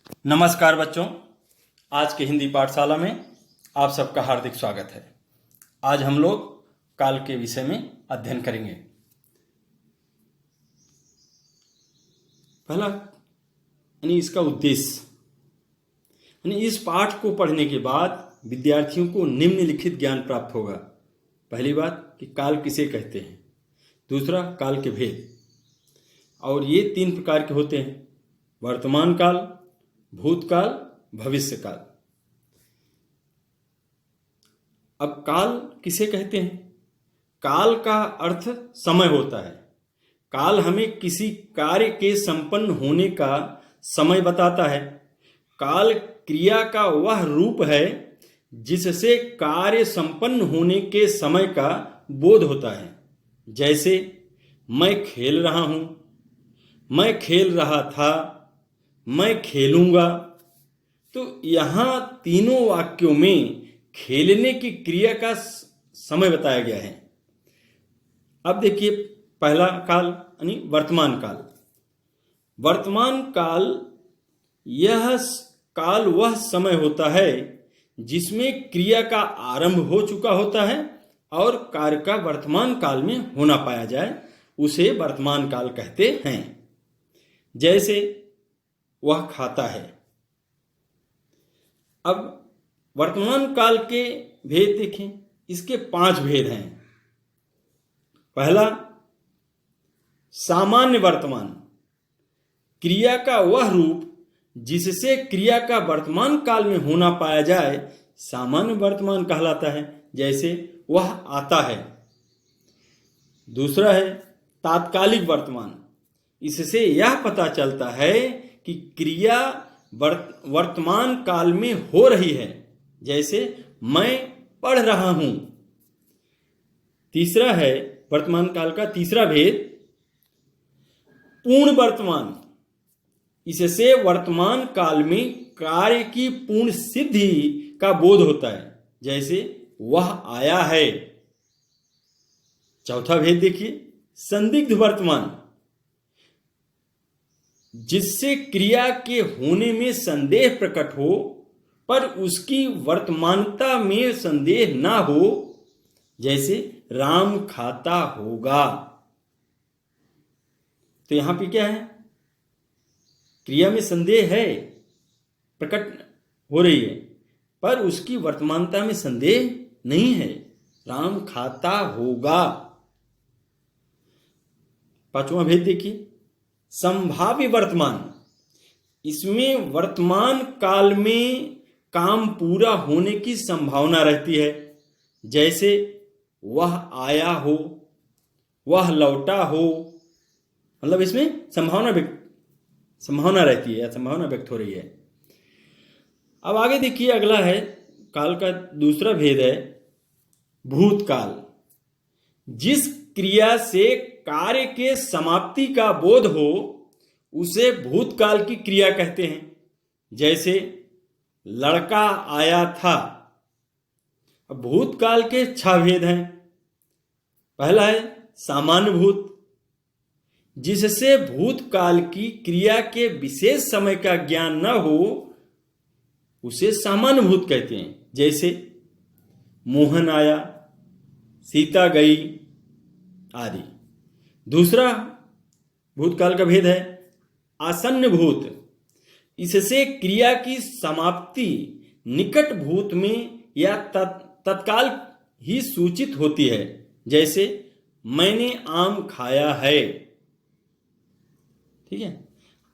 नमस्कार बच्चों, आज के हिंदी पाठशाला में आप सबका हार्दिक स्वागत है। आज हम लोग काल के विषय में अध्ययन करेंगे। पहला इसका उद्देश्य इस पाठ को पढ़ने के बाद विद्यार्थियों को निम्नलिखित ज्ञान प्राप्त होगा। पहली बात कि काल किसे कहते हैं, दूसरा काल के भेद, और ये 3 प्रकार के होते हैं: वर्तमान काल, भूतकाल, भविष्य काल। अब काल किसे कहते हैं? काल का अर्थ समय होता है। काल हमें किसी कार्य के संपन्न होने का समय बताता है। काल क्रिया का वह रूप है जिससे कार्य संपन्न होने के समय का बोध होता है। जैसे मैं खेल रहा हूं, मैं खेल रहा था, मैं खेलूंगा। तो यहाँ तीनों वाक्यों में खेलने की क्रिया का समय बताया गया है। अब देखिए, पहला काल यानी वर्तमान काल। वर्तमान काल, यह काल वह समय होता है जिसमें क्रिया का आरंभ हो चुका होता है और कार्य का वर्तमान काल में होना पाया जाए, उसे वर्तमान काल कहते हैं। जैसे वह खाता है। अब वर्तमान काल के भेद देखें। इसके 5 भेद हैं। पहला, सामान्य वर्तमान, क्रिया का वह रूप जिससे क्रिया का वर्तमान काल में होना पाया जाए सामान्य वर्तमान कहलाता है। जैसे वह आता है। दूसरा है तात्कालिक वर्तमान। इससे यह पता चलता है कि क्रिया वर्तमान काल में हो रही है। जैसे मैं पढ़ रहा हूं। तीसरा है वर्तमान काल का तीसरा भेद, पूर्ण वर्तमान। इससे वर्तमान काल में कार्य की पूर्ण सिद्धि का बोध होता है। जैसे वह आया है। चौथा भेद देखिए, संदिग्ध वर्तमान। जिससे क्रिया के होने में संदेह प्रकट हो पर उसकी वर्तमानता में संदेह ना हो। जैसे राम खाता होगा। तो यहां पे क्या है? क्रिया में संदेह है, प्रकट हो रही है, पर उसकी वर्तमानता में संदेह नहीं है। राम खाता होगा। 5वां भेद देखिए, संभाव्य वर्तमान। इसमें वर्तमान काल में काम पूरा होने की संभावना रहती है। जैसे वह आया हो, वह लौटा हो। मतलब इसमें संभावना रहती है या संभावना व्यक्त हो रही है। अब आगे देखिए, अगला है काल का दूसरा भेद है भूतकाल। जिस क्रिया से कार्य के समाप्ति का बोध हो उसे भूतकाल की क्रिया कहते हैं। जैसे लड़का आया था। अब भूतकाल के 6 भेद हैं। पहला है सामान्य भूत। जिससे भूतकाल की क्रिया के विशेष समय का ज्ञान न हो उसे सामान्य भूत कहते हैं। जैसे मोहन आया, सीता गई आदि। दूसरा भूतकाल का भेद है आसन्न भूत। इससे क्रिया की समाप्ति निकट भूत में या तत्काल ही सूचित होती है। जैसे मैंने आम खाया है। ठीक है।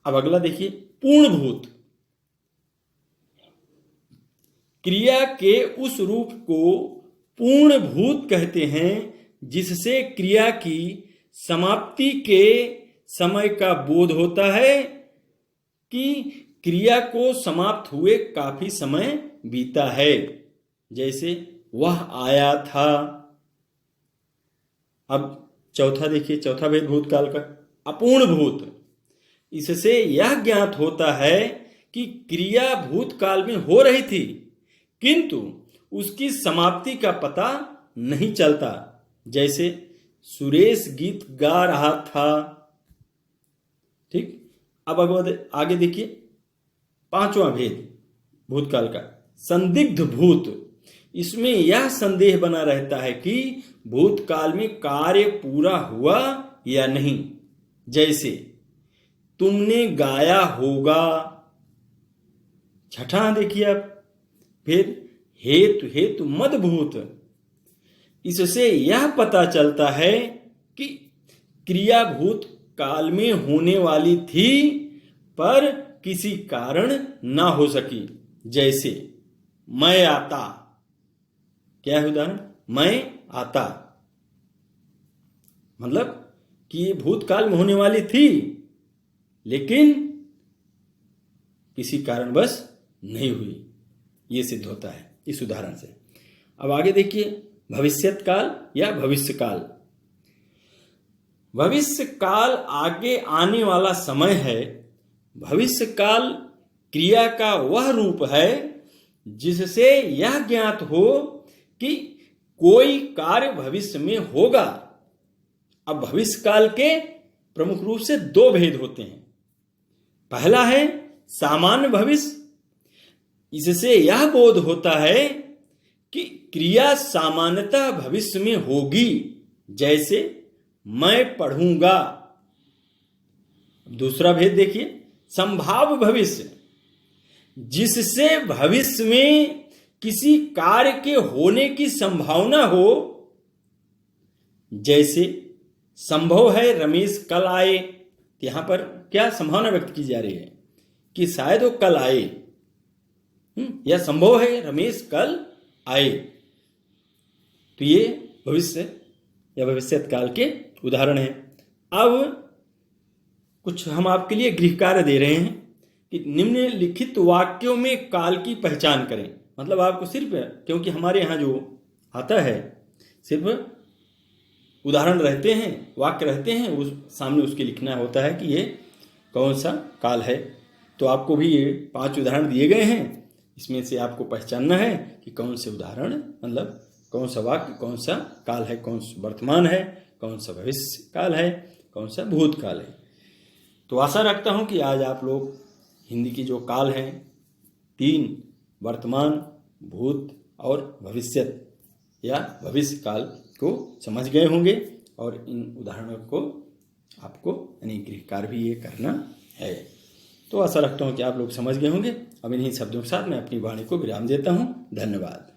अब अगला देखिए, पूर्ण भूत। क्रिया के उस रूप को पूर्ण भूत कहते हैं जिससे क्रिया की समाप्ति के समय का बोध होता है कि क्रिया को समाप्त हुए काफी समय बीता है। जैसे वह आया था। अब चौथा देखिए, चौथा भेद भूतकाल का अपूर्ण भूत। इससे यह ज्ञात होता है कि क्रिया भूतकाल में हो रही थी किंतु उसकी समाप्ति का पता नहीं चलता। जैसे सुरेश गीत गा रहा था। ठीक। अब आगे देखिए, पांचवा भेद भूतकाल का, संदिग्ध भूत। इसमें यह संदेह बना रहता है कि भूतकाल में कार्य पूरा हुआ या नहीं। जैसे तुमने गाया होगा, छठा देखिए आप। फिर हेतु हेतु मदभूत, इससे यह पता चलता है कि क्रिया भूत काल में होने वाली थी पर किसी कारण ना हो सकी। जैसे मैं आता, क्या है उदाहरण, मैं आता, मतलब कि ये भूतकाल में होने वाली थी लेकिन किसी कारणवश नहीं हुई, ये सिद्ध होता है इस उदाहरण से। अब आगे देखिए भविष्यत काल या भविष्य काल। भविष्य काल आगे आने वाला समय है। भविष्य काल क्रिया का वह रूप है जिससे यह ज्ञात हो कि कोई कार्य भविष्य में होगा। अब भविष्य काल के प्रमुख रूप से दो भेद होते हैं। पहला है सामान्य भविष्य, इससे यह बोध होता है कि क्रिया सामान्यतः भविष्य में होगी, जैसे मैं पढ़ूंगा। दूसरा भेद देखिए संभाव्य भविष्य, जिससे भविष्य में किसी कार्य के होने की संभावना हो। जैसे संभव है रमेश कल आए, यहां पर क्या संभावना व्यक्त की जा रही है कि शायद वो कल आए, या संभव है रमेश कल आए। तो ये भविष्य या भविष्यत काल के उदाहरण हैं। अब कुछ हम आपके लिए गृह कार्य दे रहे हैं कि निम्नलिखित वाक्यों में काल की पहचान करें। मतलब आपको सिर्फ, क्योंकि हमारे यहाँ जो आता है सिर्फ उदाहरण रहते हैं, वाक्य रहते हैं, उस सामने उसके लिखना होता है कि ये कौन सा काल है। तो आपको भी ये 5 उदाहरण दिए गए हैं, इसमें से आपको पहचानना है कि कौन से उदाहरण, मतलब कौन सा वाक्य कौन सा काल है, कौन सा वर्तमान है, कौन सा भविष्य काल है, कौन सा भूतकाल है। तो आशा रखता हूं कि आज आप लोग हिंदी की जो काल हैं 3, वर्तमान, भूत और भविष्यत या भविष्य काल को समझ गए होंगे और इन उदाहरणों को आपको यानी गृह कार्य भी ये करना है। तो आशा रखता हूँ कि आप लोग समझ गए होंगे। अब इन्हीं शब्दों के साथ मैं अपनी वाणी को विराम देता हूँ। धन्यवाद।